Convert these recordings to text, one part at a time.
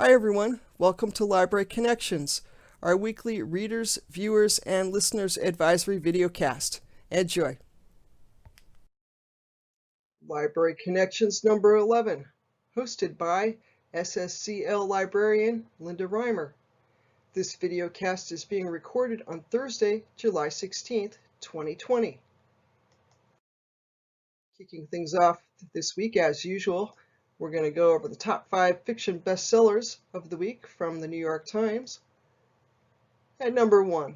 Hi everyone, welcome to Library Connections, our weekly readers, viewers, and listeners advisory videocast. Enjoy. Library Connections number 11, hosted by SSCL librarian Linda Reimer. This videocast is being recorded on Thursday, July 16th, 2020. Kicking things off this week as usual, we're going to go over the top 5 fiction bestsellers of the week from the New York Times. At number 1,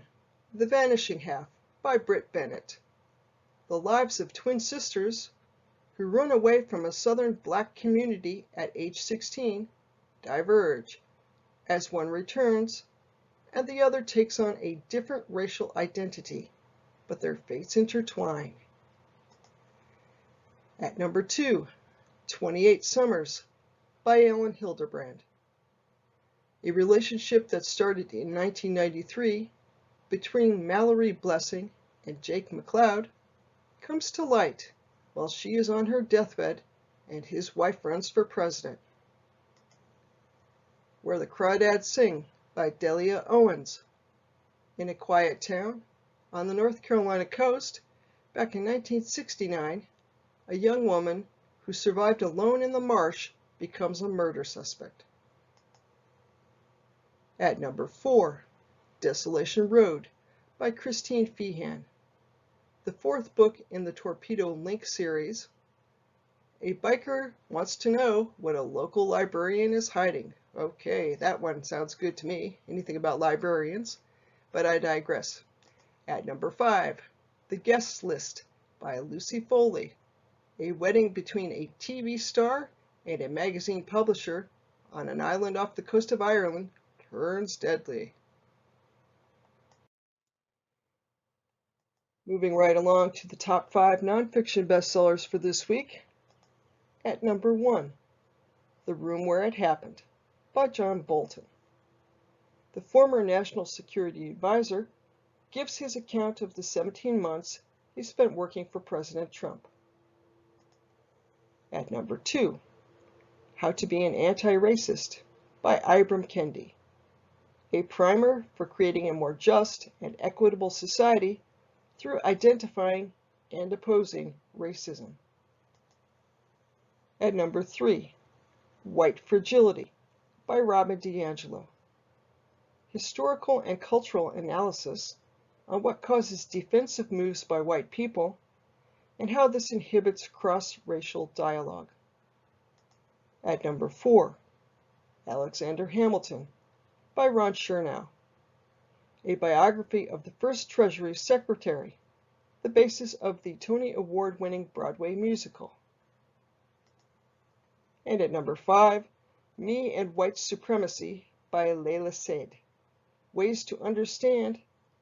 The Vanishing Half by Britt Bennett. The lives of twin sisters who run away from a southern black community at age 16 diverge as one returns and the other takes on a different racial identity, but their fates intertwine. At number 2, 28 Summers by Ellen Hilderbrand. A relationship that started in 1993 between Mallory Blessing and Jake McLeod comes to light while she is on her deathbed and his wife runs for president. Where the Crawdads Sing by Delia Owens. In a quiet town on the North Carolina coast, back in 1969, a young woman who survived alone in the marsh becomes a murder suspect. At number 4, Desolation Road by Christine Feehan. The 4th book in the Torpedo Link series. A biker wants to know what a local librarian is hiding. Okay, that one sounds good to me. Anything about librarians, but I digress. At number 5, The Guest List by Lucy Foley. A wedding between a TV star and a magazine publisher on an island off the coast of Ireland turns deadly. Moving right along to the top 5 nonfiction bestsellers for this week. At number 1, The Room Where It Happened by John Bolton. The former National Security Advisor gives his account of the 17 months he spent working for President Trump. At number 2, How to Be an Anti-Racist by Ibram Kendi. A primer for creating a more just and equitable society through identifying and opposing racism. At number 3, White Fragility by Robin DiAngelo. Historical and cultural analysis on what causes defensive moves by white people and how this inhibits cross-racial dialogue. At number 4, Alexander Hamilton by Ron Chernow. A biography of the first Treasury Secretary, the basis of the Tony Award-winning Broadway musical. And at number 5, Me and White Supremacy by Layla Said. Ways to understand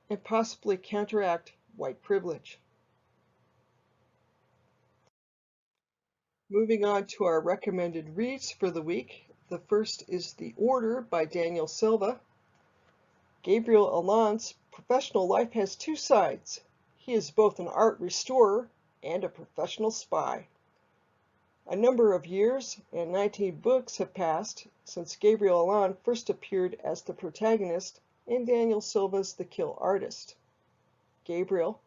and possibly counteract white privilege. Moving on to our recommended reads for the week. The first is The Order by Daniel Silva. Gabriel Alon's professional life has two sides. He is both an art restorer and a professional spy. A number of years and 19 books have passed since Gabriel Allon first appeared as the protagonist in Daniel Silva's The Kill Artist. Gabriel,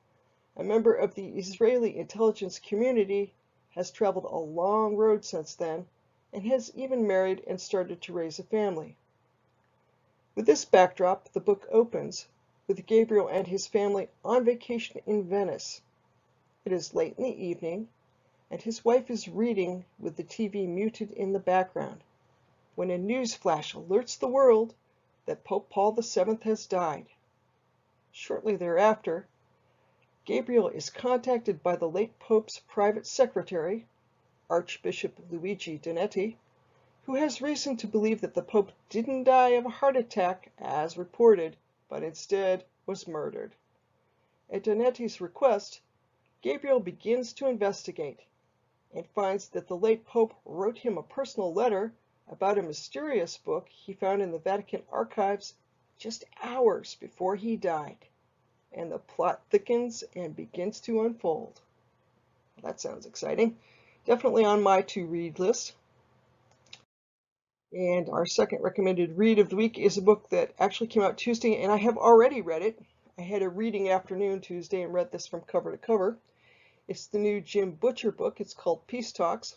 a member of the Israeli intelligence community, has traveled a long road since then and has even married and started to raise a family. With this backdrop, the book opens with Gabriel and his family on vacation in Venice. It is late in the evening, and his wife is reading with the TV muted in the background, when a news flash alerts the world that Pope Paul VII has died. Shortly thereafter, Gabriel is contacted by the late Pope's private secretary, Archbishop Luigi Donetti, who has reason to believe that the Pope didn't die of a heart attack as reported, but instead was murdered. At Donetti's request, Gabriel begins to investigate and finds that the late Pope wrote him a personal letter about a mysterious book he found in the Vatican archives just hours before he died, and the plot thickens and begins to unfold. That sounds exciting. Definitely on my to-read list. And our second recommended read of the week is a book that actually came out Tuesday, and I have already read it. I had a reading afternoon Tuesday and read this from cover to cover. It's the new Jim Butcher book. It's called Peace Talks.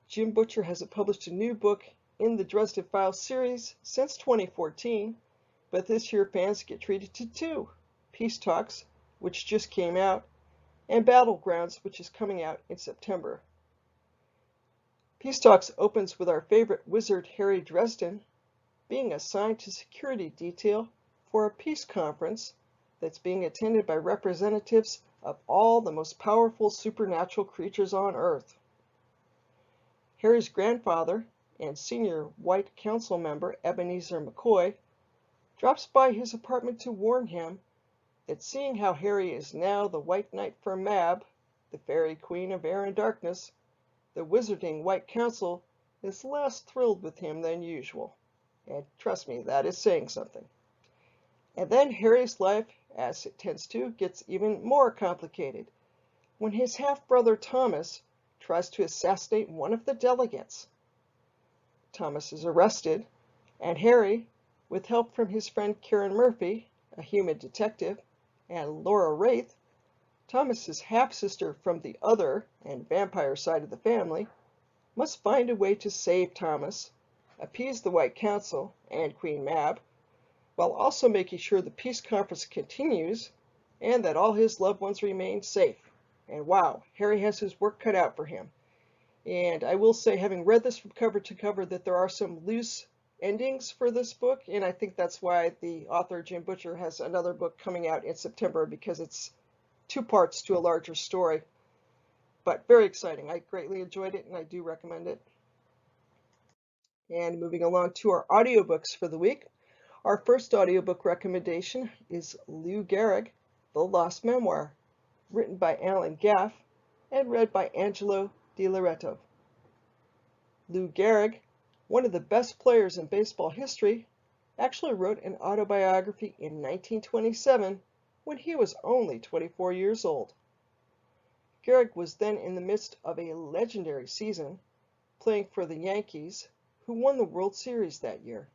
Jim Butcher hasn't published a new book in the Dresden Files series since 2014, but this year fans get treated to two: Peace Talks, which just came out, and Battlegrounds, which is coming out in September. Peace Talks opens with our favorite wizard Harry Dresden being assigned to security detail for a peace conference that's being attended by representatives of all the most powerful supernatural creatures on Earth. Harry's grandfather and senior white council member Ebenezer McCoy drops by his apartment to warn him that seeing how Harry is now the White Knight for Mab, the Fairy Queen of Air and Darkness, the Wizarding White Council is less thrilled with him than usual. And trust me, that is saying something. And then Harry's life, as it tends to, gets even more complicated when his half-brother Thomas tries to assassinate one of the delegates. Thomas is arrested, and Harry, with help from his friend Karen Murphy, a human detective, and Laura Wraith, Thomas's half-sister from the other and vampire side of the family, must find a way to save Thomas, appease the White Council and Queen Mab, while also making sure the peace conference continues and that all his loved ones remain safe. And wow, Harry has his work cut out for him. And I will say, having read this from cover to cover, that there are some loose endings for this book, and I think that's why the author, Jim Butcher, has another book coming out in September, because it's two parts to a larger story. But very exciting. I greatly enjoyed it, and I do recommend it. And moving along to our audiobooks for the week. Our first audiobook recommendation is Lou Gehrig, The Lost Memoir, written by Alan Gaff and read by Angelo Di Loreto. Lou Gehrig, one of the best players in baseball history, actually wrote an autobiography in 1927 when he was only 24 years old. Gehrig was then in the midst of a legendary season, playing for the Yankees, who won the World Series that year.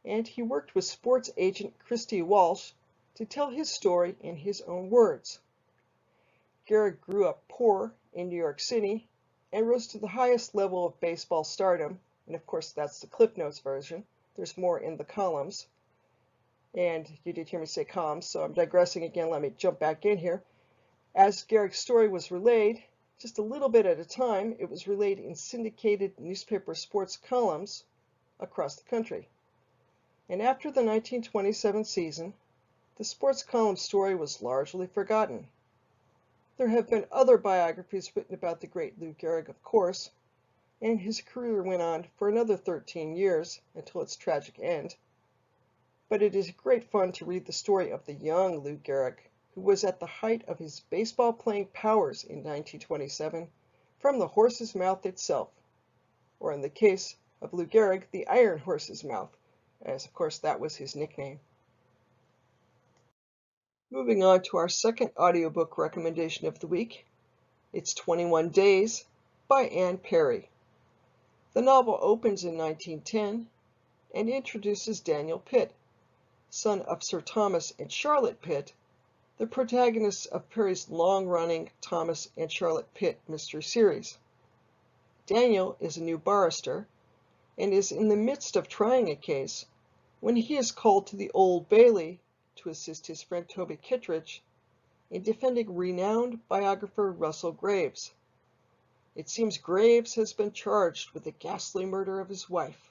And he worked with sports agent Christy Walsh to tell his story in his own words. Gehrig grew up poor in New York City and rose to the highest level of baseball stardom, and of course that's the Cliff Notes version. There's more in the columns. And you did hear me say columns, so I'm digressing again. Let me jump back in here. As Gehrig's story was relayed, just a little bit at a time, it was relayed in syndicated newspaper sports columns across the country. And after the 1927 season, the sports column story was largely forgotten. There have been other biographies written about the great Lou Gehrig, of course, and his career went on for another 13 years until its tragic end. But it is great fun to read the story of the young Lou Gehrig, who was at the height of his baseball-playing powers in 1927, from the horse's mouth itself, or in the case of Lou Gehrig, the Iron Horse's mouth, as of course that was his nickname. Moving on to our second audiobook recommendation of the week. It's 21 Days by Anne Perry. The novel opens in 1910 and introduces Daniel Pitt, son of Sir Thomas and Charlotte Pitt, the protagonists of Perry's long-running Thomas and Charlotte Pitt mystery series. Daniel is a new barrister and is in the midst of trying a case when he is called to the Old Bailey to assist his friend Toby Kittredge in defending renowned biographer Russell Graves. It seems Graves has been charged with the ghastly murder of his wife.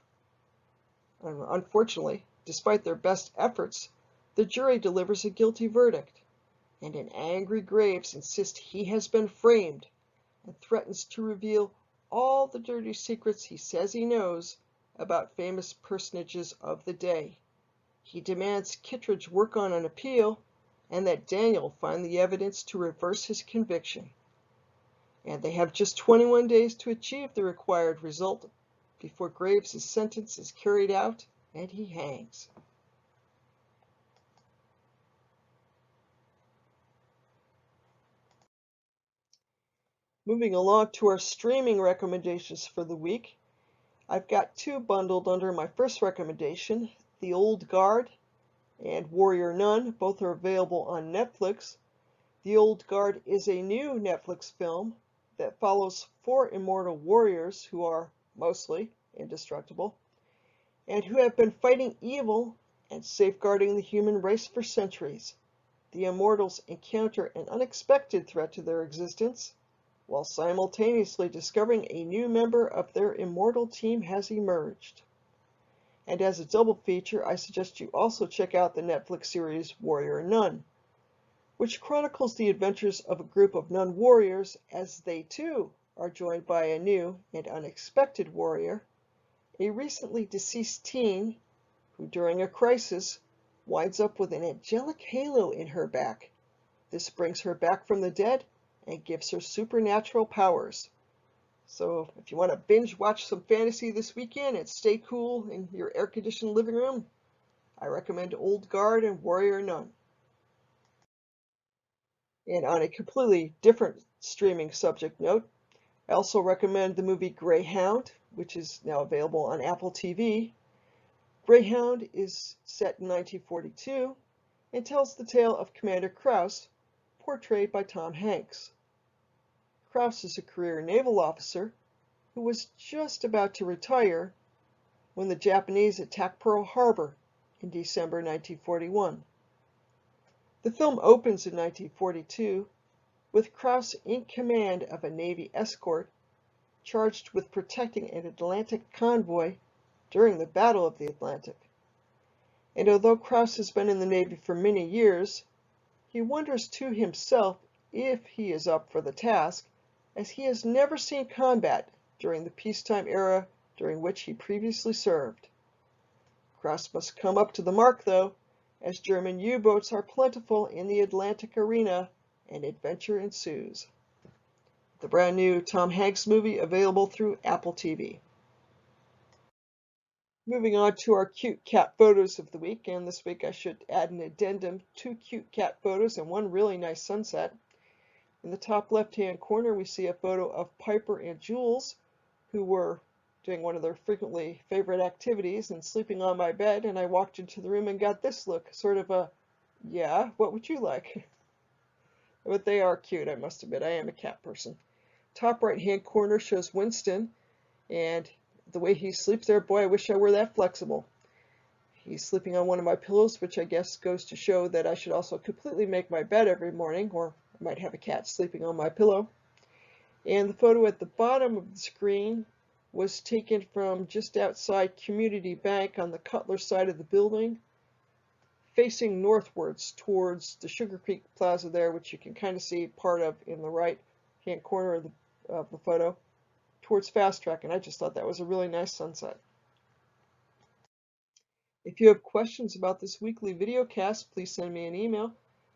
Unfortunately, despite their best efforts, the jury delivers a guilty verdict, and an angry Graves insists he has been framed and threatens to reveal all the dirty secrets he says he knows about famous personages of the day. He demands Kittredge work on an appeal and that Daniel find the evidence to reverse his conviction. And they have just 21 days to achieve the required result before Graves' sentence is carried out and he hangs. Moving along to our streaming recommendations for the week, I've got two bundled under my first recommendation, The Old Guard and Warrior Nun. Both are available on Netflix. The Old Guard is a new Netflix film that follows four immortal warriors who are mostly indestructible and who have been fighting evil and safeguarding the human race for centuries. The immortals encounter an unexpected threat to their existence, while simultaneously discovering a new member of their immortal team has emerged. And as a double feature, I suggest you also check out the Netflix series Warrior Nun, which chronicles the adventures of a group of nun warriors as they too are joined by a new and unexpected warrior, a recently deceased teen who during a crisis winds up with an angelic halo in her back. This brings her back from the dead and gives her supernatural powers. So if you want to binge watch some fantasy this weekend and stay cool in your air-conditioned living room, I recommend Old Guard and Warrior Nun. And on a completely different streaming subject note, I also recommend the movie Greyhound, which is now available on Apple TV. Greyhound is set in 1942 and tells the tale of Commander Krause, portrayed by Tom Hanks. Krause is a career naval officer who was just about to retire when the Japanese attacked Pearl Harbor in December 1941. The film opens in 1942 with Krause in command of a Navy escort charged with protecting an Atlantic convoy during the Battle of the Atlantic. And although Krause has been in the Navy for many years, he wonders to himself if he is up for the task, as he has never seen combat during the peacetime era during which he previously served. Krause must come up to the mark, though, as German U-boats are plentiful in the Atlantic arena and adventure ensues. The brand new Tom Hanks movie available through Apple TV. Moving on to our cute cat photos of the week, and this week I should add an addendum, 2 cute cat photos and 1 really nice sunset. In the top left-hand corner, we see a photo of Piper and Jules, who were doing one of their frequently favorite activities and sleeping on my bed, and I walked into the room and got this look, sort of a, yeah, what would you like? But they are cute, I must admit. I am a cat person. Top right-hand corner shows Winston, and the way he sleeps there, boy, I wish I were that flexible. He's sleeping on one of my pillows, which I guess goes to show that I should also completely make my bed every morning, or I might have a cat sleeping on my pillow. And the photo at the bottom of the screen was taken from just outside Community Bank on the Cutler side of the building, facing northwards towards the Sugar Creek Plaza there, which you can kind of see part of in the right-hand corner of the photo, towards Fast Track, and I just thought that was a really nice sunset. If you have questions about this weekly video cast, please send me an email.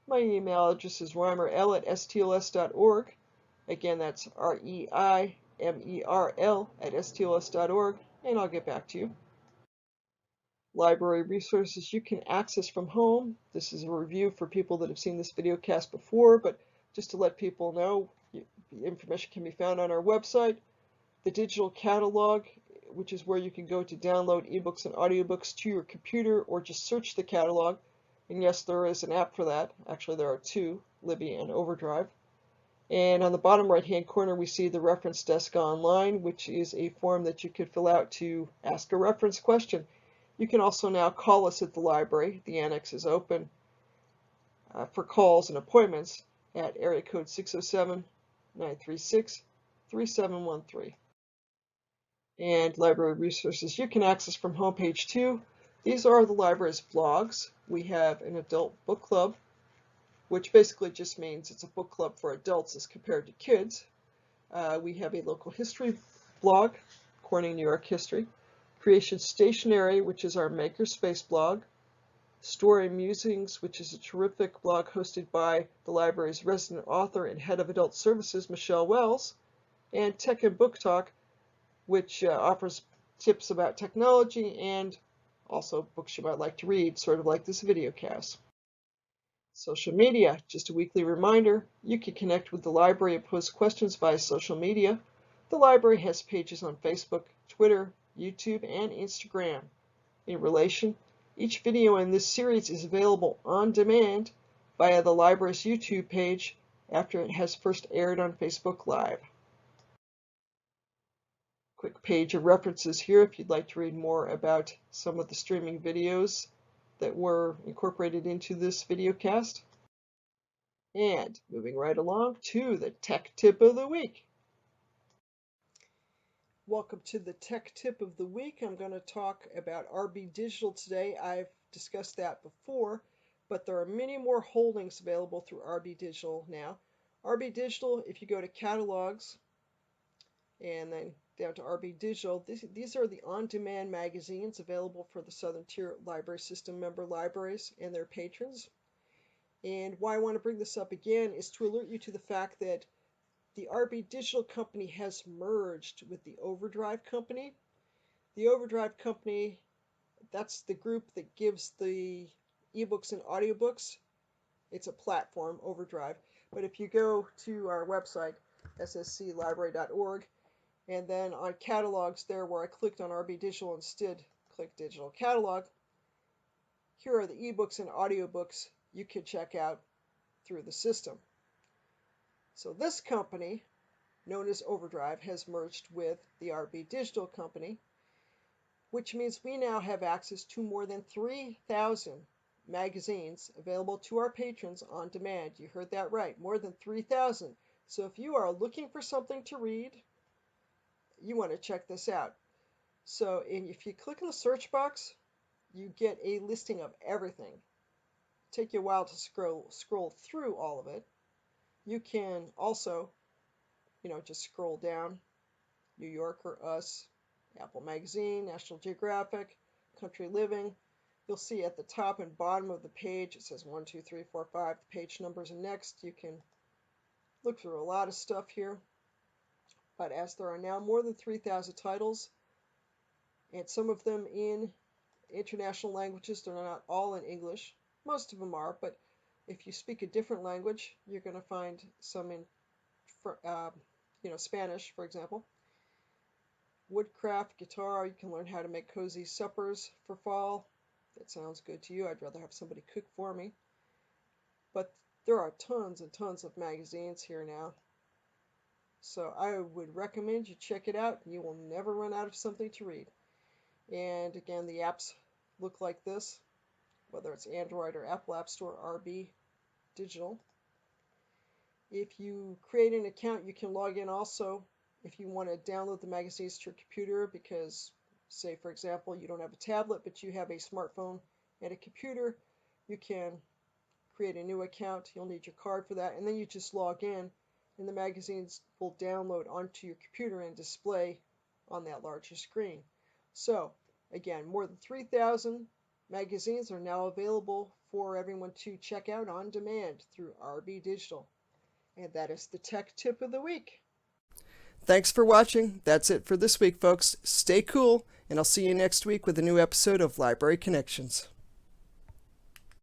My email address is reimerl@stls.org. Again, that's reimerl@stls.org, and I'll get back to you. Library resources you can access from home. This is a review for people that have seen this video cast before, but just to let people know, the information can be found on our website. The digital catalog, which is where you can go to download ebooks and audiobooks to your computer or just search the catalog. And yes, there is an app for that. Actually, there are 2, Libby and Overdrive. And on the bottom right-hand corner, we see the Reference Desk Online, which is a form that you could fill out to ask a reference question. You can also now call us at the library. The annex is open for calls and appointments at area code 607-936-3713. And library resources you can access from homepage 2. These are the library's blogs. We have an adult book club, which basically just means it's a book club for adults as compared to kids. We have a local history blog, Corning New York History. Creation Stationery, which is our Makerspace blog. Story Musings, which is a terrific blog hosted by the library's resident author and head of adult services, Michelle Wells. And Tech and Book Talk, which offers tips about technology and also books you might like to read, sort of like this video cast. Social media, just a weekly reminder, you can connect with the library and post questions via social media. The library has pages on Facebook, Twitter, YouTube, and Instagram. In relation, each video in this series is available on demand via the library's YouTube page after it has first aired on Facebook Live. Quick page of references here if you'd like to read more about some of the streaming videos that were incorporated into this videocast. And moving right along to the Tech Tip of the Week. Welcome to the Tech Tip of the Week. I'm going to talk about RB Digital today. I've discussed that before, but there are many more holdings available through RB Digital now. RB Digital, if you go to Catalogs and then down to RB Digital, these are the on-demand magazines available for the Southern Tier Library System member libraries and their patrons. And why I want to bring this up again is to alert you to the fact that the RB Digital Company has merged with the Overdrive Company. The Overdrive Company, that's the group that gives the ebooks and audiobooks. It's a platform, Overdrive. But if you go to our website, ssclibrary.org, and then on catalogs there where I clicked on RB Digital instead, click Digital Catalog, here are the ebooks and audiobooks you can check out through the system. So this company, known as Overdrive, has merged with the RB Digital Company, which means we now have access to more than 3,000 magazines available to our patrons on demand. You heard that right, more than 3,000. So if you are looking for something to read, you want to check this out. So if you click on the search box, you get a listing of everything. It'll take you a while to scroll through all of it. You can also, just scroll down. New Yorker, Us, Apple Magazine, National Geographic, Country Living. You'll see at the top and bottom of the page it says 1, 2, 3, 4, 5, the page numbers, and next. You can look through a lot of stuff here. But as there are now more than 3,000 titles, and some of them in international languages, they're not all in English. Most of them are, but if you speak a different language, you're going to find some in Spanish, for example. Woodcraft, guitar, you can learn how to make cozy suppers for fall. That sounds good to you. I'd rather have somebody cook for me. But there are tons and tons of magazines here now. So I would recommend you check it out. You will never run out of something to read. And again, the apps look like this, whether it's Android or Apple App Store, RB Digital. If you create an account, you can log in also if you want to download the magazines to your computer because, say, for example, you don't have a tablet, but you have a smartphone and a computer, you can create a new account. You'll need your card for that, and then you just log in, and the magazines will download onto your computer and display on that larger screen. So, again, more than 3,000 magazines are now available for everyone to check out on demand through RB Digital. And that is the Tech Tip of the Week. Thanks for watching. That's it for this week, folks. Stay cool, and I'll see you next week with a new episode of Library Connections.